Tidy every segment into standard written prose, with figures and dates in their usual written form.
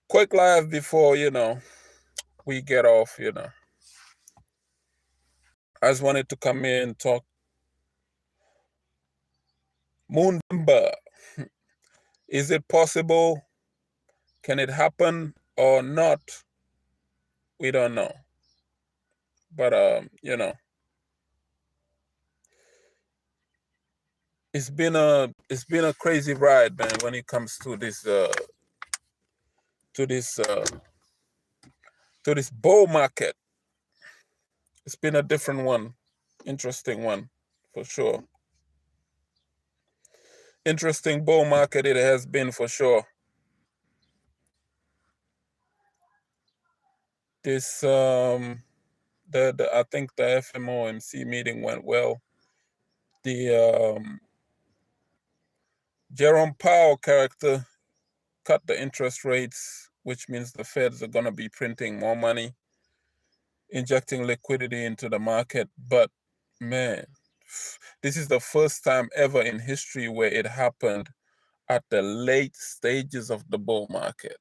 Quick live before, we get off, I just wanted to come in and talk moon number. Is it possible? Can it happen or not? We don't know. But it's been a crazy ride, man, when it comes to this to this uh to this bull market. It's been a different one, interesting one for sure. Interesting bull market it has been for sure. This I think the FOMC meeting went well. The Jerome Powell character cut the interest rates, which means the Feds are going to be printing more money, injecting liquidity into the market. But man, this is the first time ever in history where it happened at the late stages of the bull market.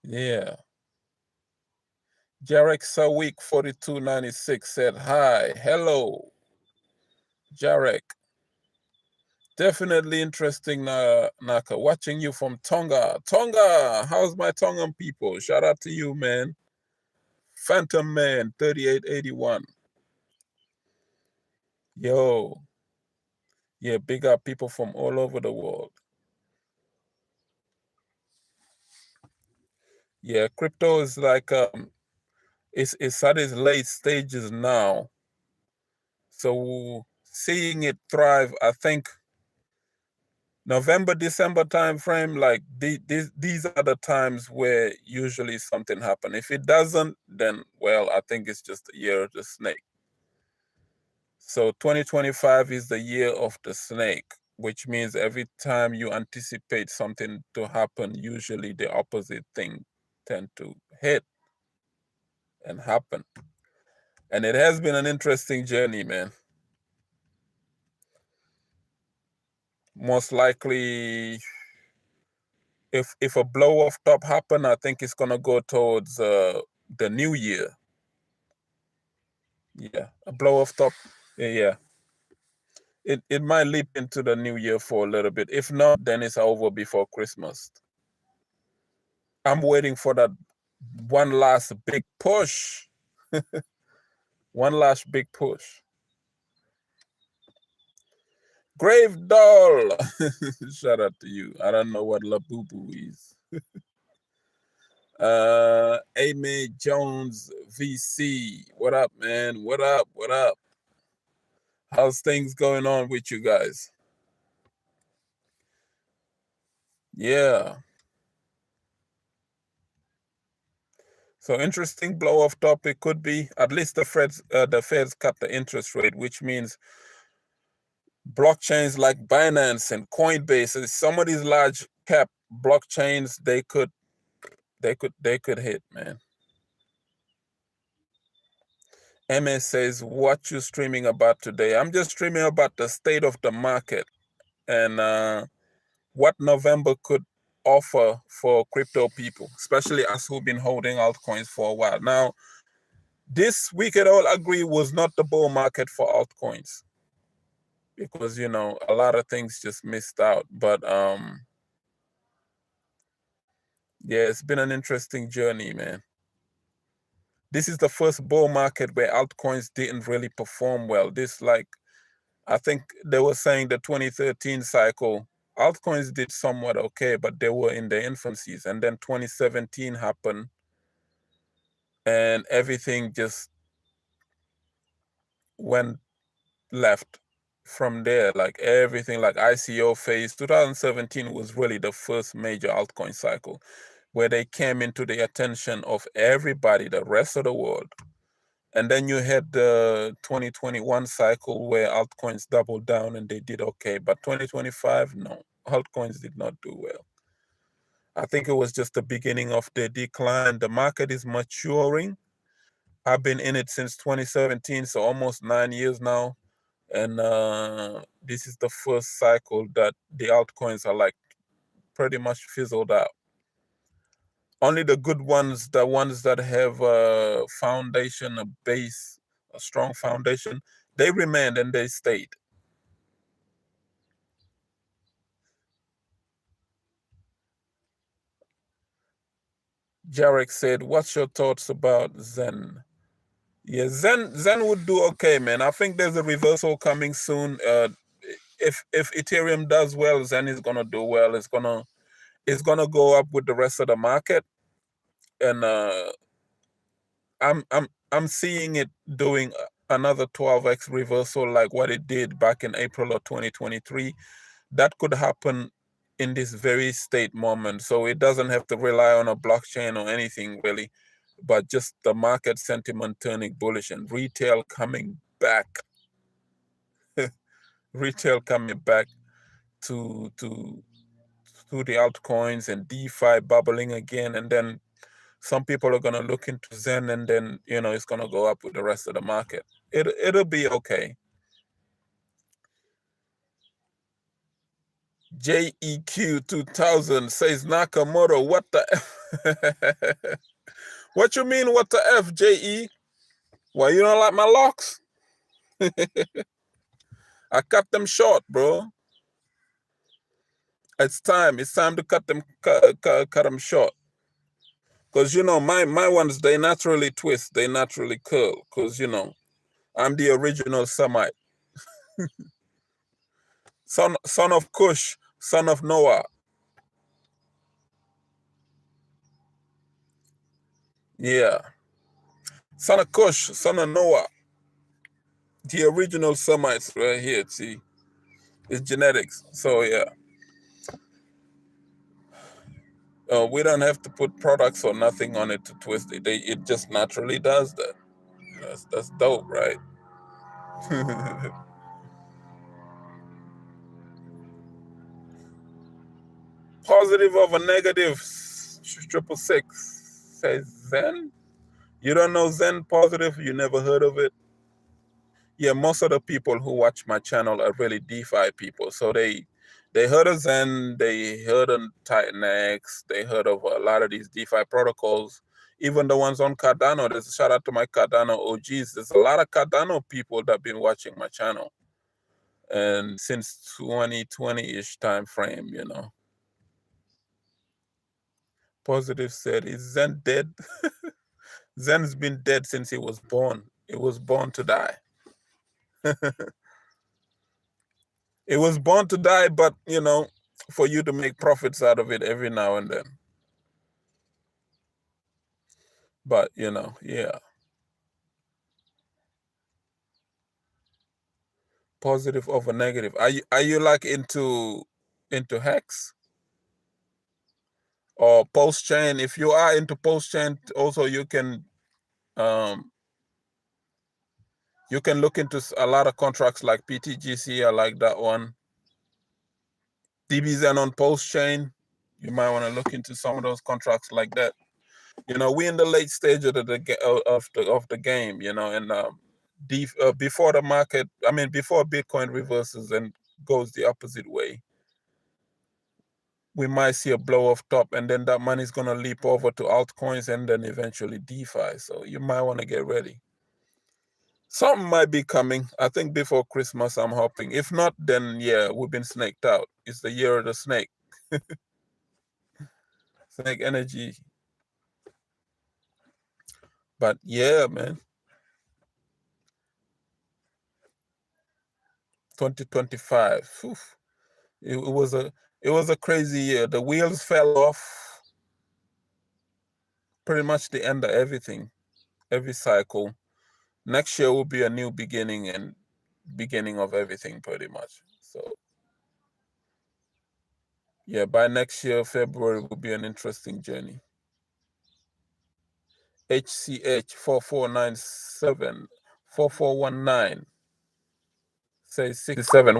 Yeah. Jarek Sawik 4296 said, hi, hello. Jarek. Definitely interesting, Naka. Watching you from Tonga. Tonga, how's my Tongan people? Shout out to you, man. Phantom Man 3881. Yo. Yeah, big up people from all over the world. Yeah, crypto is like it's at its late stages now. So seeing it thrive, I think November, December time frame, like these are the times where usually something happens. If it doesn't, then well, I think it's just a year of the snake. So 2025 is the year of the snake, which means every time you anticipate something to happen, usually the opposite thing tend to hit and happen. And it has been an interesting journey, man. Most likely, if a blow off top happen, I think it's gonna go towards the new year. Yeah, a blow off top. Yeah, it might leap into the new year for a little bit. If not, then it's over before Christmas. I'm waiting for that one last big push. One last big push. Grave Doll. Shout out to you. I don't know what La Boo Boo is. Amy Jones VC. What up, man? What up? What up? How's things going on with you guys? Yeah. So interesting blow off topic could be at least the Feds cut the interest rate, which means blockchains like Binance and Coinbase and some of these large cap blockchains, they could hit, man. MS says, what you streaming about today? I'm just streaming about the state of the market and what November could offer for crypto people, especially us who've been holding altcoins for a while. Now, this we could all agree was not the bull market for altcoins because, a lot of things just missed out. But yeah, it's been an interesting journey, man. This is the first bull market where altcoins didn't really perform well. I think they were saying the 2013 cycle, altcoins did somewhat okay, but they were in their infancies. And then 2017 happened and everything just went left from there. Like everything, like ICO phase, 2017 was really the first major altcoin cycle where they came into the attention of everybody, the rest of the world. And then you had the 2021 cycle where altcoins doubled down and they did okay. But 2025, no, altcoins did not do well. I think it was just the beginning of the decline. The market is maturing. I've been in it since 2017, so almost 9 years now. And this is the first cycle that the altcoins are like pretty much fizzled out. Only the good ones, the ones that have a foundation, a base, a strong foundation, they remained and they stayed. Jarek said, "What's your thoughts about Zen?" Yeah, Zen would do okay, man. I think there's a reversal coming soon. If Ethereum does well, Zen is gonna do well. It's gonna go up with the rest of the market, and I'm seeing it doing another 12x reversal like what it did back in April of 2023. That could happen in this very state moment. So it doesn't have to rely on a blockchain or anything really, but just the market sentiment turning bullish and retail coming back. Retail coming back to the altcoins and DeFi bubbling again, and then some people are gonna look into Zen, and then it's gonna go up with the rest of the market. It'll be okay. JEQ 2000 says Nakamoto, what the F? What you mean, what the F, JE? Why you don't like my locks? I cut them short, bro. It's time to cut them short. Because my ones, they naturally twist, they naturally curl. Because I'm the original Semite. Son of Cush, son of Noah. Yeah. Son of Cush, son of Noah. The original Semites right here, see. It's genetics. So yeah. We don't have to put products or nothing on it to twist it. It just naturally does that. That's dope, right? Positive over negative. 666 says Zen. You don't know Zen positive? You never heard of it? Yeah, most of the people who watch my channel are really DeFi people. So they heard of Zen, they heard of Titan X, they heard of a lot of these DeFi protocols, even the ones on Cardano. There's a shout out to my Cardano OGs. There's a lot of Cardano people that have been watching my channel. And since 2020-ish time frame, Positive said, is Zen dead? Zen's been dead since he was born. It was born to die. It was born to die, but for you to make profits out of it every now and then. But yeah. Positive over negative. Are you like into Hex or post chain? If you are into post chain, also you can look into a lot of contracts like PTGC. I like that one. DBZen on post chain. You might want to look into some of those contracts like that. We're in the late stage of the game. And before the market, before Bitcoin reverses and goes the opposite way, we might see a blow off top, and then that money is going to leap over to altcoins and then eventually DeFi. So you might want to get ready. Something might be coming. I think before Christmas, I'm hoping. If not, then yeah, we've been snaked out. It's the year of the snake. Snake energy. But yeah, man. 2025. Oof. It was a crazy year. The wheels fell off. Pretty much the end of everything, every cycle. Next year will be a new beginning and beginning of everything, pretty much. So yeah, by next year, February will be an interesting journey. HCH 4497 4419 says 67.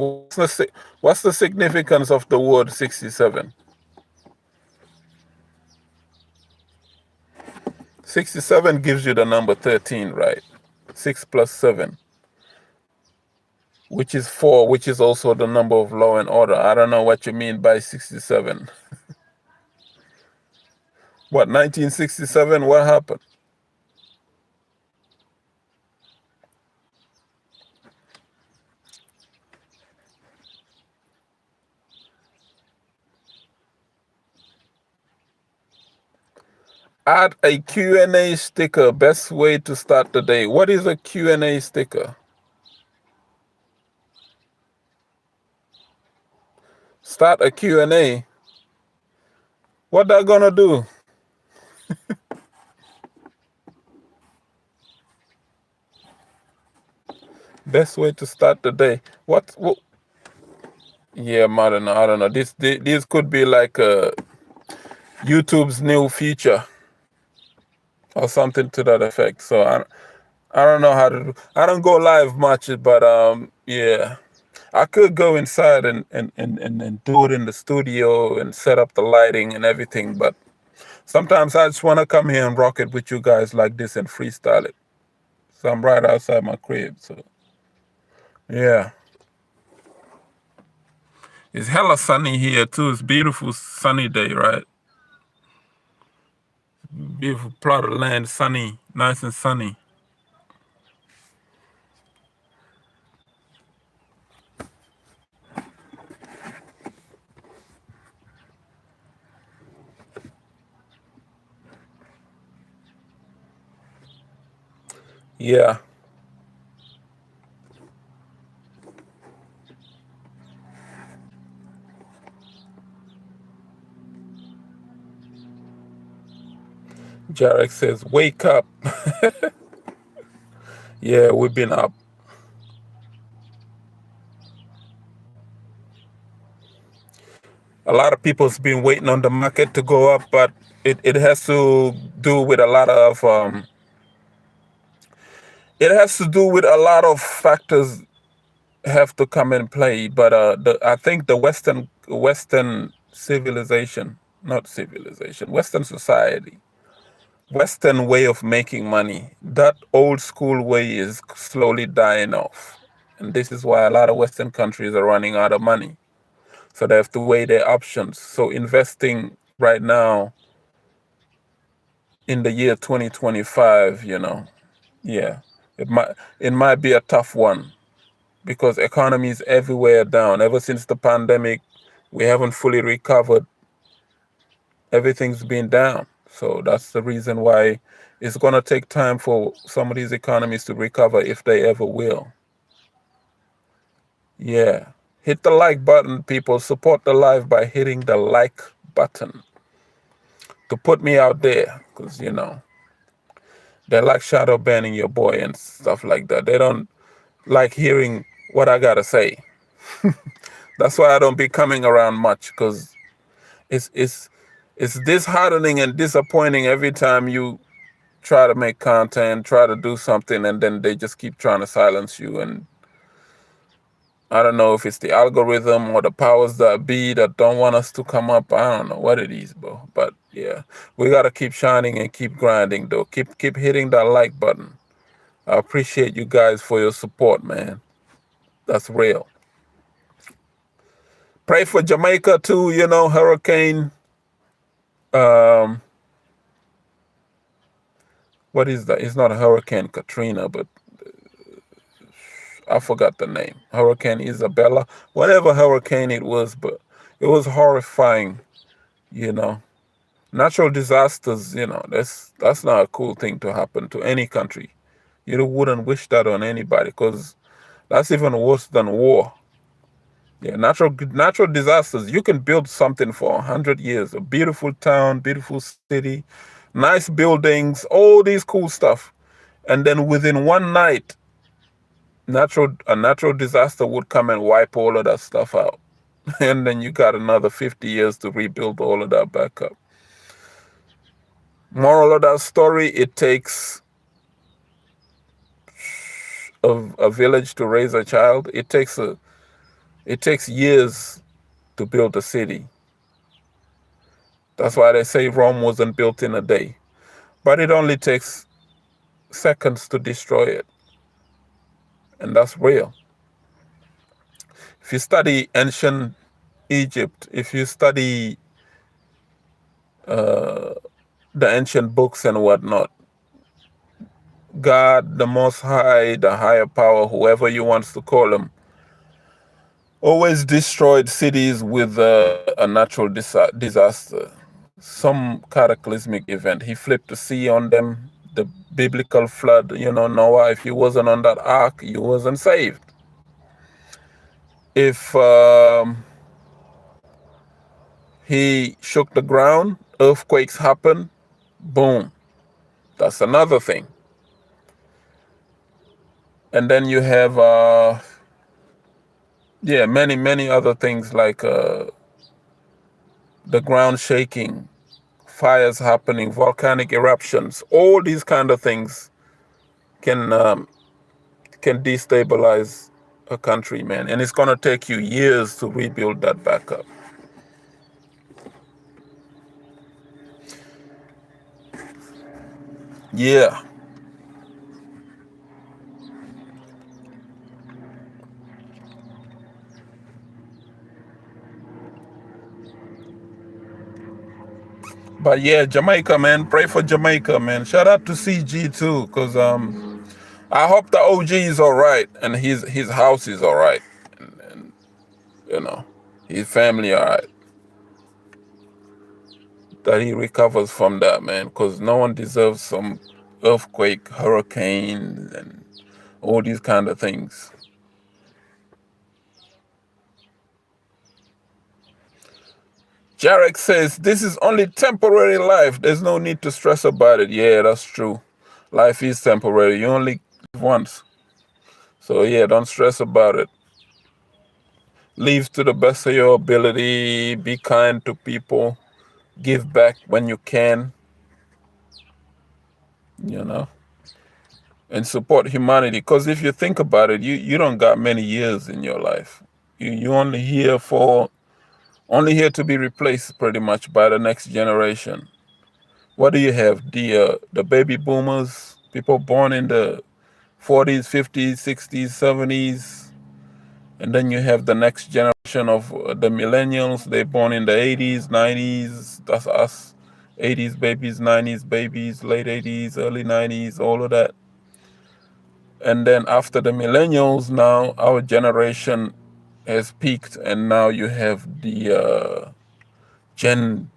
What's the significance of the word 67? 67 gives you the number 13, right? 6 plus 7, which is 4, which is also the number of law and order. I don't know what you mean by 67. What, 1967? What happened? Add a Q&A sticker. Best way to start the day. What is a Q&A sticker? Start a Q&A. What that gonna do? Best way to start the day. What yeah, I don't know. This could be like YouTube's new feature or something to that effect. So I don't know how to do. I don't go live much, but yeah. I could go inside and do it in the studio and set up the lighting and everything, but sometimes I just want to come here and rock it with you guys like this and freestyle it. So I'm right outside my crib. So yeah, it's hella sunny here too. It's beautiful sunny day, right? Beautiful plot of land, sunny, nice and sunny. Yeah, Jarek says, wake up. Yeah, we've been up. A lot of people's been waiting on the market to go up, but it has to do with a lot of it has to do with a lot of factors have to come in play. But I think the Western civilization, not civilization, Western society, Western way of making money, that old school way is slowly dying off. And this is why a lot of Western countries are running out of money. So they have to weigh their options. So investing right now in the year 2025, yeah, it might be a tough one because economies everywhere down. Ever since the pandemic, we haven't fully recovered. Everything's been down. So that's the reason why it's going to take time for some of these economies to recover if they ever will. Yeah. Hit the like button, people. Support the live by hitting the like button to put me out there because, they like shadow banning your boy and stuff like that. They don't like hearing what I got to say. That's why I don't be coming around much because it's it's it's disheartening and disappointing every time you try to make content, try to do something, and then they just keep trying to silence you. And I don't know if it's the algorithm or the powers that be that don't want us to come up. I don't know what it is, bro. But yeah, we gotta keep shining and keep grinding, though. Keep hitting that like button. I appreciate you guys for your support, man. That's real. Pray for Jamaica too. Hurricane. Um, what is that? It's not Hurricane Katrina, but I forgot the name. Hurricane Isabella, whatever hurricane it was, but it was horrifying. You know, natural disasters. That's not a cool thing to happen to any country. You wouldn't wish that on anybody because that's even worse than war. Yeah, natural disasters. You can build something for 100 years, a beautiful town, beautiful city, nice buildings, all these cool stuff, and then within one night, a natural disaster would come and wipe all of that stuff out, and then you got another 50 years to rebuild all of that back up. Moral of that story: it takes a village to raise a child. It takes years to build a city. That's why they say Rome wasn't built in a day. But it only takes seconds to destroy it. And that's real. If you study ancient Egypt, if you study the ancient books and whatnot. God, the Most High, the higher power, whoever you want to call him, always destroyed cities with a natural disaster, some cataclysmic event. He flipped the sea on them, the biblical flood. Noah, if he wasn't on that ark, he wasn't saved. If he shook the ground, earthquakes happen, boom, that's another thing. And then you have, many other things like the ground shaking, fires happening, volcanic eruptions. All these kind of things can destabilize a country, man, and it's gonna take you years to rebuild that back up. Yeah. But yeah, Jamaica, man. Pray for Jamaica, man. Shout out to CG too, cause I hope the OG is all right and his house is all right, and you know his family all right. That he recovers from that, man, cause no one deserves some earthquake, hurricane, and all these kind of things. Jarek says this is only temporary life. There's no need to stress about it. Yeah, that's true. Life is temporary. You only live once. So yeah, don't stress about it. Live to the best of your ability. Be kind to people. Give back when you can, you know, and support humanity. Because if you think about it, you don't got many years in your life. You only here to be replaced pretty much by the next generation. What do you have? The baby boomers, people born in the 40s, 50s, 60s, 70s, and then you have the next generation of the millennials. They born in the 80s, 90s. That's us. 80s babies, 90s babies, late 80s, early 90s, all of that. And then after the millennials, now our generation has peaked, and now you have the Gen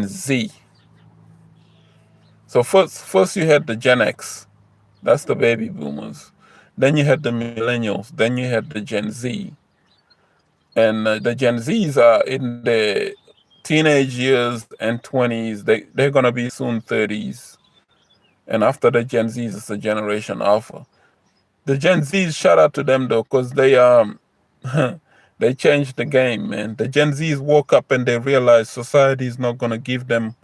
Z. So first you had the Gen X, that's the baby boomers. Then you had the millennials. Then you had the Gen Z, and the Gen Zs are in the teenage years and 20s. They're gonna be soon 30s, and after the Gen Zs, it's the Generation Alpha. The Gen Zs, shout out to them though, cause they changed the game, man. The Gen Zs woke up and they realized society is not gonna give them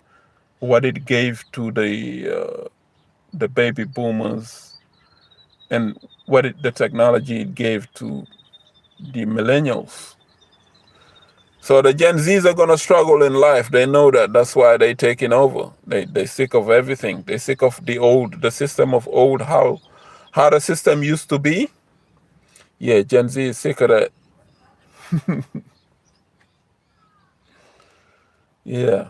what it gave to the baby boomers, and the technology it gave to the millennials. So the Gen Zs are gonna struggle in life. They know that. That's why they taking over. They sick of everything. They sick of the system of old, how the system used to be. Yeah, Gen Z is sick of that. Yeah.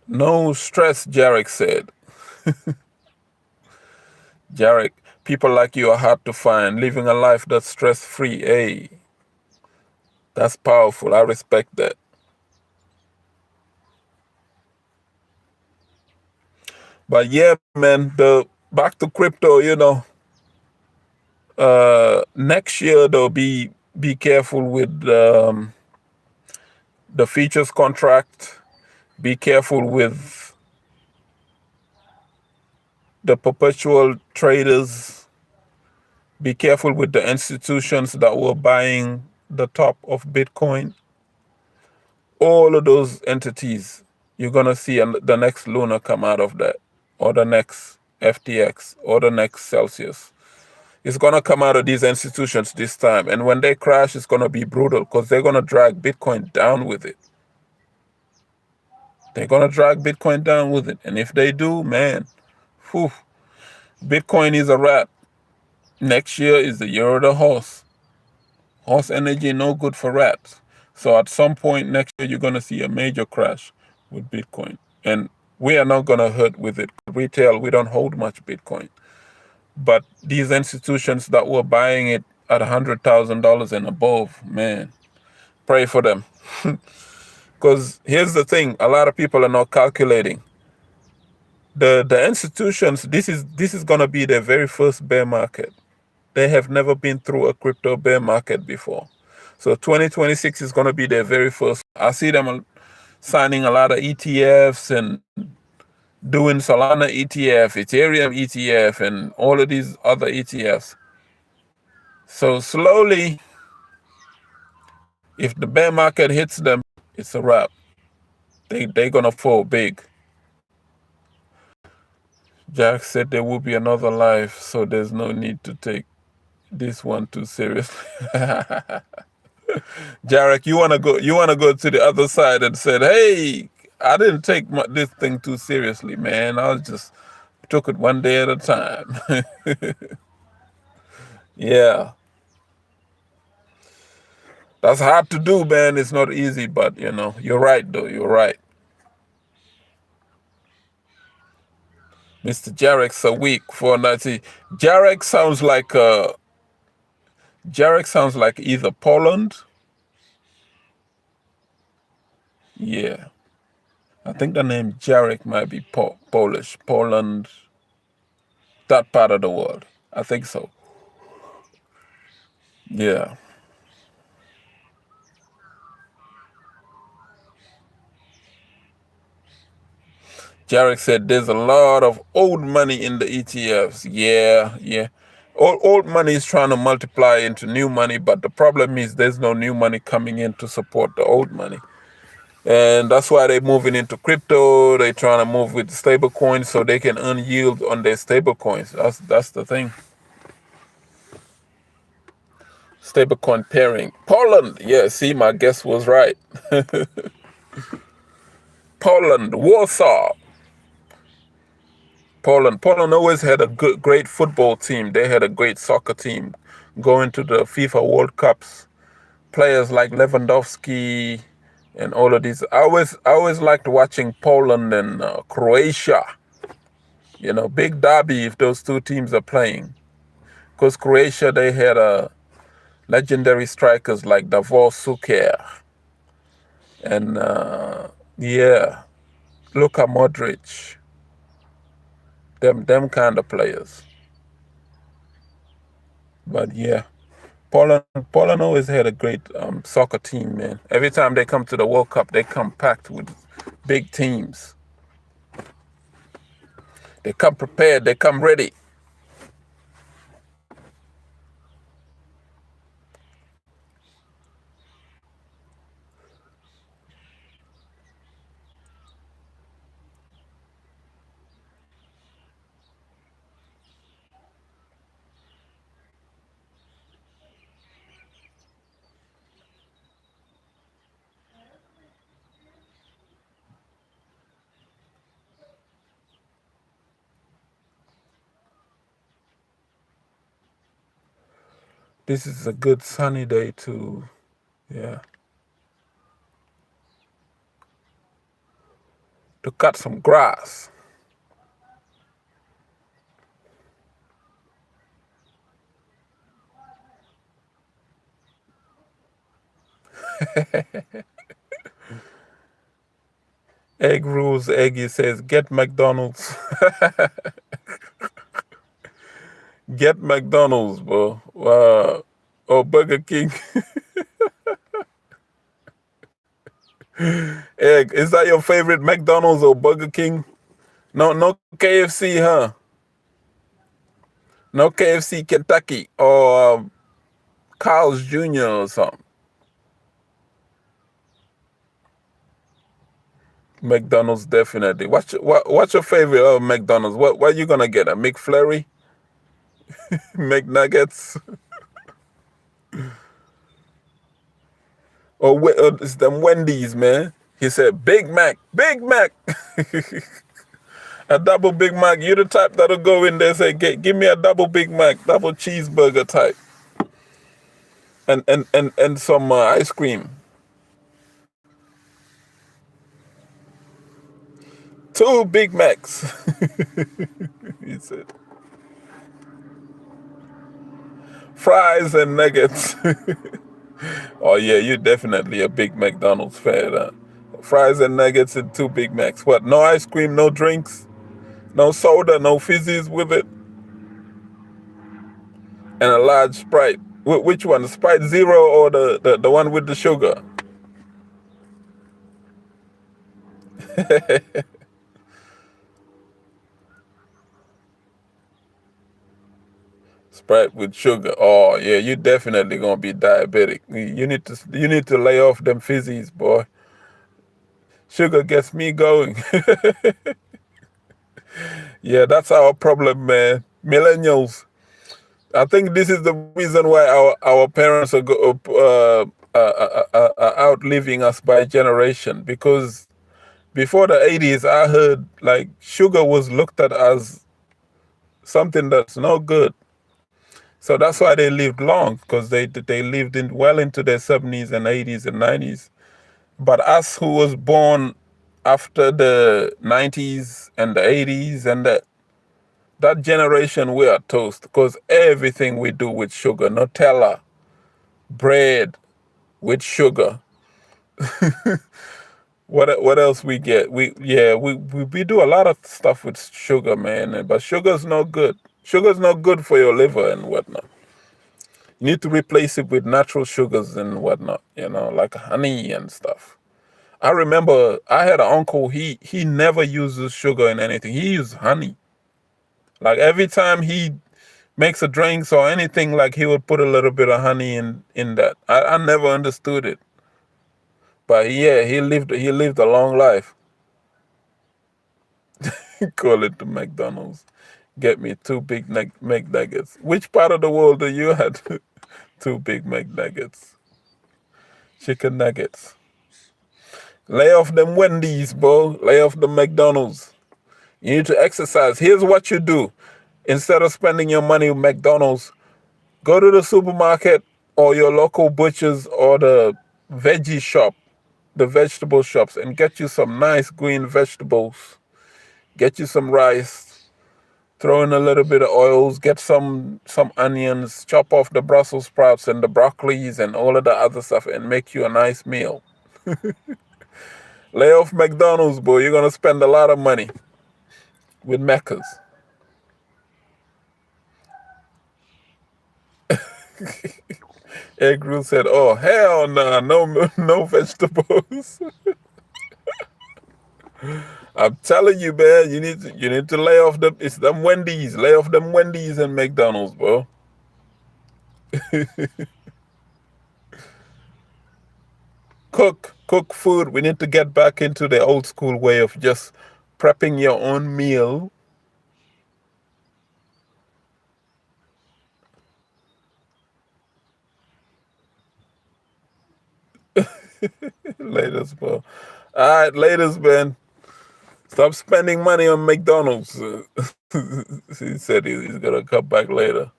No stress, Jarek said. Jarek, people like you are hard to find. Living a life that's stress free. Hey, that's powerful. I respect that. But yeah, man, the back to crypto, next year though, be careful with the features contract. Be careful with the perpetual traders. Be careful with the institutions that were buying the top of Bitcoin. All of those entities, you're going to see the next Luna come out of that, or the next FTX, or the next Celsius. It's going to come out of these institutions this time. And when they crash, it's going to be brutal because they're going to drag Bitcoin down with it. They're going to drag Bitcoin down with it. And if they do, man, whew, Bitcoin is a wrap. Next year is the year of the horse. Horse energy no good for rats. So at some point next year, you're gonna see a major crash with Bitcoin, and we are not gonna hurt with it. Retail, we don't hold much Bitcoin, but these institutions that were buying it at $100,000 and above, man, pray for them. Because here's the thing: a lot of people are not calculating. The institutions. This is gonna be their very first bear market. They have never been through a crypto bear market before. So 2026 is going to be their very first. I see them signing a lot of ETFs and doing Solana ETF, Ethereum ETF, and all of these other ETFs. So slowly, if the bear market hits them, it's a wrap. They're going to fall big. Jack said there will be another life, so there's no need to take this one too seriously. Jarek, you wanna go? You wanna go to the other side and said, "Hey, I didn't take this thing too seriously, man. I was just took it one day at a time." Yeah, that's hard to do, man. It's not easy, but you're right, though. You're right, Mr. Jarek's a week for 90. Jarek sounds like either Poland. Yeah, I think the name Jarek might be Polish, Poland, that part of the world. I think so. Yeah. Jarek said there's a lot of old money in the ETFs. Yeah, yeah. Old money is trying to multiply into new money, but the problem is there's no new money coming in to support the old money. And that's why they're moving into crypto. They're trying to move with stable coins so they can earn yield on their stable coins. That's the thing. Stablecoin pairing. Poland. Yeah, see, my guess was right. Poland, Warsaw. Poland always had a great football team. They had a great soccer team going to the FIFA World Cups. Players like Lewandowski and all of these. I always liked watching Poland and Croatia. Big derby if those two teams are playing. Because Croatia, they had legendary strikers like Davor Suker and yeah, Luka Modric. Them kind of players. But yeah, Poland always had a great soccer team, man. Every time they come to the World Cup, they come packed with big teams. They come prepared. They come ready. This is a good sunny day too. Yeah, to cut some grass. Egg rules. Eggy says, "Get McDonald's." Get McDonald's, bro. Or Burger King. Egg, is that your favorite, McDonald's or Burger King? No KFC, huh? No KFC, Kentucky, or Carl's Jr. or something. McDonald's definitely. What's your favorite of McDonald's? What are you gonna get? A McFlurry? McNuggets? Or it's them Wendy's, man. He said Big Mac, Big Mac. A double Big Mac. You the type that'll go in there and say, give me a double Big Mac, double cheeseburger type. and some ice cream. Two Big Macs. He said fries and nuggets. Oh yeah, you're definitely a big McDonald's fan. Huh? Fries and nuggets and two Big Macs. What? No ice cream, no drinks, no soda, no fizzies with it, and a large Sprite. Which one? The Sprite Zero or the one with the sugar? Sprite with sugar. Oh yeah, you definitely gonna be diabetic. You need to lay off them fizzies, boy. Sugar gets me going. Yeah, that's our problem, man. Millennials. I think this is the reason why our parents are outliving us by generation. Because before the 80s, I heard like sugar was looked at as something that's no good. So that's why they lived long, because they lived in well into their 70s and 80s and 90s. But us who was born after the 90s and the 80s and that generation, we are toast, because everything we do with sugar, Nutella, bread with sugar. What else we get? We do a lot of stuff with sugar, man. But sugar's no good. Sugar's not good for your liver and whatnot. You need to replace it with natural sugars and whatnot, like honey and stuff. I remember I had an uncle, he never uses sugar in anything. He uses honey. Like every time he makes a drinks or anything, like he would put a little bit of honey in that. I never understood it. But yeah, he lived a long life. Call it the McDonald's. Get me two big McNuggets. Which part of the world are you at? Two big McNuggets. Chicken nuggets. Lay off them Wendy's, bro. Lay off the McDonald's. You need to exercise. Here's what you do. Instead of spending your money with McDonald's, go to the supermarket or your local butcher's or the veggie shop, the vegetable shops, and get you some nice green vegetables. Get you some rice. Throw in a little bit of oils. Get some onions. Chop off the Brussels sprouts and the broccolis and all of the other stuff, and make you a nice meal. Lay off McDonald's, boy. You're gonna spend a lot of money with Mecca's. Egg Rule said, "Oh hell nah, no vegetables." I'm telling you, man, you need to lay off them. It's them Wendy's. Lay off them Wendy's and McDonald's, bro. Cook food. We need to get back into the old school way of just prepping your own meal. Laters, bro. All right, laters, man. Stop spending money on McDonald's. He said he's gonna come back later.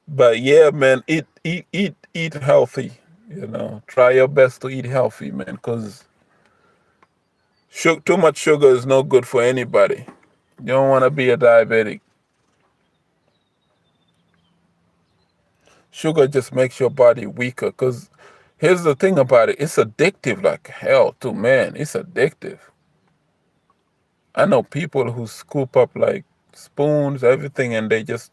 But yeah, man, eat healthy. Try your best to eat healthy, man, because too much sugar is no good for anybody. You don't want to be a diabetic. Sugar just makes your body weaker. Because here's the thing about it, it's addictive like hell, too, man. It's addictive. I know people who scoop up like spoons, everything, and they just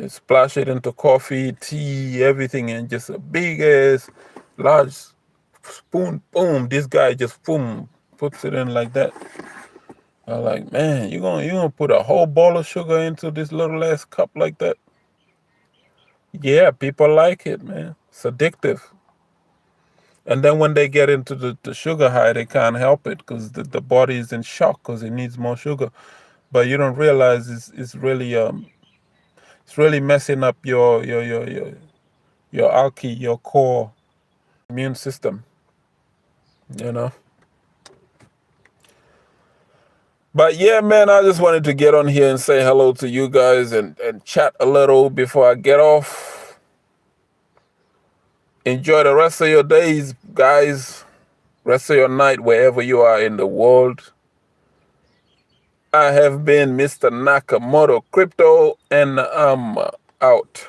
splash it into coffee, tea, everything, and just a big ass large spoon. Boom! This guy just boom puts it in like that. I'm like, man, you gonna put a whole bowl of sugar into this little ass cup like that? Yeah, people like it, man. It's addictive. And then when they get into the sugar high, they can't help it because the body is in shock because it needs more sugar. But you don't realize it's really messing up your alky, your core immune system, you know. But yeah, man, I just wanted to get on here and say hello to you guys and chat a little before I get off. Enjoy the rest of your days, guys. Rest of your night, wherever you are in the world. I have been Mr. Nakamoto Crypto, and I'm out.